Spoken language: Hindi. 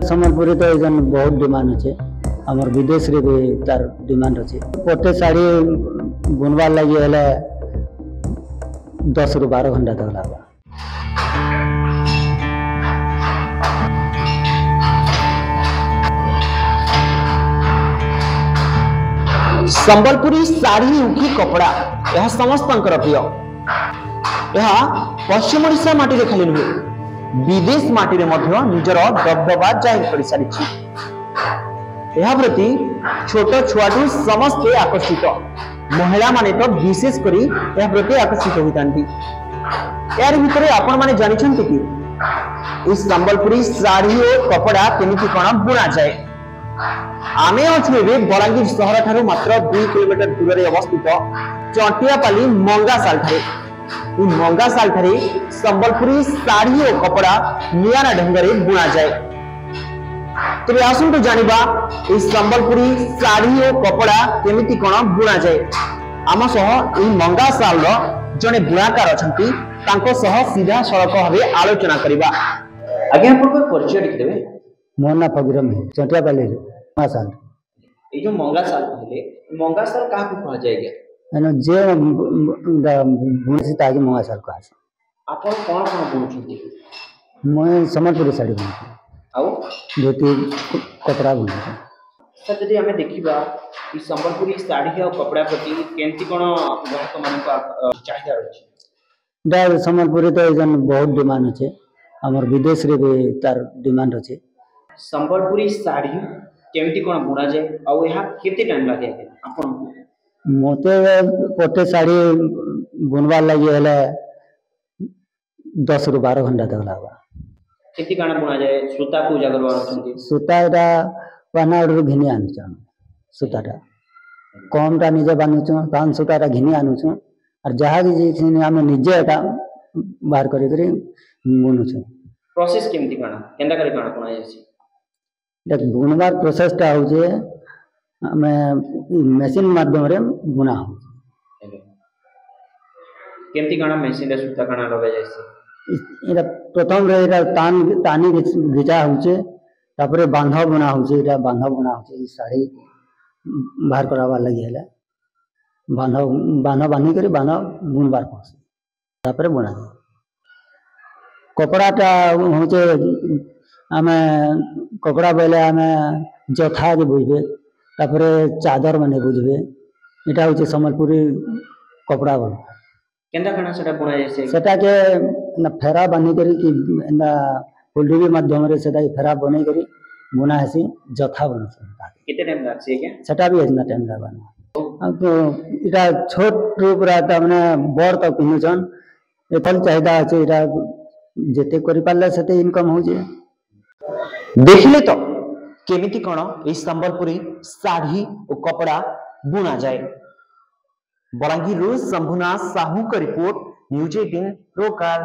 सम्बलपुरी तो एजन बहुत डिमांड अच्छे आमर विदेश रे भी तार डिमांड अच्छे गोटे साड़ी बुनवार लगी हेले 10 ରୁ 12 घंटा तक लगा। संबलपुरी साड़ी उखी कपड़ा यह समस्त प्रिय। यह पश्चिम ओडिशा माटी रे खाली नुहे विदेश माटी रे मध्य निजर दबदबा जाहिर कर सारी यह प्रति छोट छुआटू समस्ते आकर्षित महिला माने तो विशेष करी यह प्रति आकर्षित होइतांती। यार भितरे आपण माने जानिछंती कि इस संबलपुरी साड़ी और कपड़ा केमिति कोन बुना जाए। आमे अछु बे बलांगीर शहर ठारू मात्र 2 किलोमीटर दूर रे अवस्थित चटियापाली मंगासाल ठारे मंगासाल ठारे संबलपुरी साड़ी और कपड़ा नियारा ढंगरे बुना जाए। तेरे आसुन तो जानिबा इस संबलपुरी साड़ी और कपड़ा केमिति कोन बुना जाए। आम सह ई मंगासाल रो जने बुनाकार अछंती तांको सह सीधा सड़क भाबे आलोचना करिबा। आगे आपन को परिचय लिख देबे। मोना फगिरम है चटियापाली रे मंगासाल। ए जो मंगासाल कहले मंगासाल का को कहा जाएगा एनो जे बुनसी तागे मंगासाल कहा। आपन कोन कोन बुनछंती? मैं सम्बलपुरी साड़ी बुनछी आउ धोती कपड़ा बुनछी। सर जदि हमें देखिबा कि संबलपुरी साड़ी और कपड़ा प्रति केंति कोन ग्राहक मान को चाहिदा रहछि? डा सम्बलपुरी तो एजन बहुत डिमांड अच्छे आमर विदेश रे भी तार डिमांड अच्छे। संबलपुरी साड़ी केमती कोन बुना जाए आ यहा केते टाइम लागे आपन मोते गोटे साड़ी बुनवार लगी हेले 10 ରୁ 12 घंटा तक लगा। केते काना बुना जाए सूता को जागर वारछंती? सूता एटा पानाडू घिनी आनुछ सूताटा कमटा निजे बानुछ कान सूताटा घिनी आनुछ और जहा कि हम निजे एटा बाहर करी करी बुनुछ। प्रोसेस केमती काना केंदा करी काना बुना जायछि? देख बुनवार प्रोसेस टा होजे हमें मशीन माध्यम रे बुना हो। केमती काना मशीन रे सूता काना लगा जायछि? इरा प्रथम रे इरा तानी घिचा होचे तापरे बांधा बुना होचे इरा बांधा बुना होचे साड़ी बाहर करावा लगी हेला बांधा बांधी करी बांधा बुनवार पड़े तापरे बुना कपड़ाटा होचे आमे कपड़ा बेले आमे जथा के बुझबे तापरे चादर माने बुझबे इटा होचे सम्बलपुरी कपड़ा बोल केंदा खाना सेटा बुना जायछि? सेटा के ना फेरा बांधी करी कि ना फुलडीबी माध्यम रे सेटा फेरा बनै करी बुना हेसी जथा बन सकता। केते टाइम लागछि के सेटा भी इतना टाइम लागना तो इटा छोट रूप रहता माने बड़ तक पिनुछन एतल चाहिदा আছে इटा जेते करि पाले सेते इनकम हो जे। देखिले तो केमिति कोन ए संबलपुरी साड़ी और कपड़ा बुना जाए। बलांगीर शंभुनाथ साहू का रिपोर्ट न्यूज 18 लोकल।